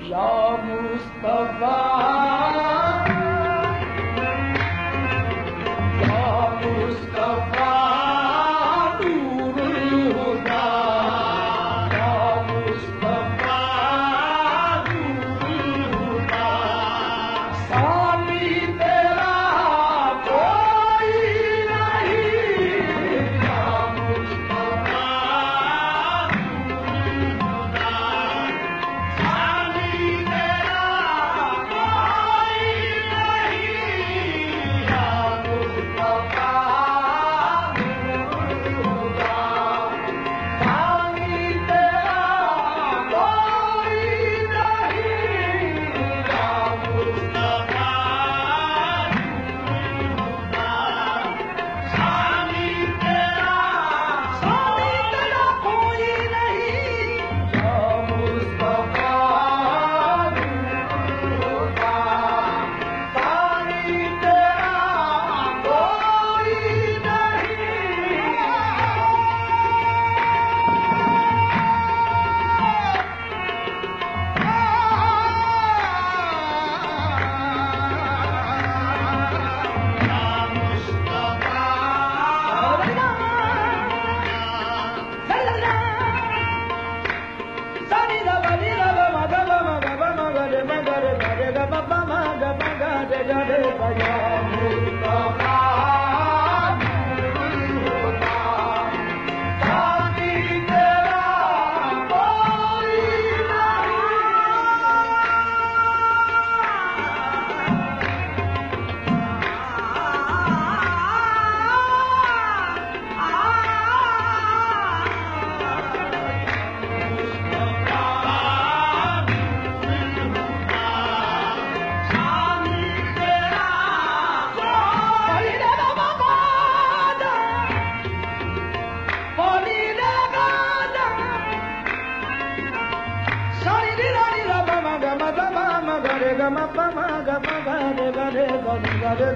या मुस्तफा या मुस्तफा नूरुल हुदा या मुस्तफा नूरुल हुदा सामी तेरा कोई नहीं या मुस्तफा नूरुल हुदा सामी तेरा कोई नहीं या मुस्तफा नूरुल हुदा सामी तेरा कोई नहीं या मुस्तफा सामी तेरा कोई नहीं या मुस्तफा होता सामी तेरा कोई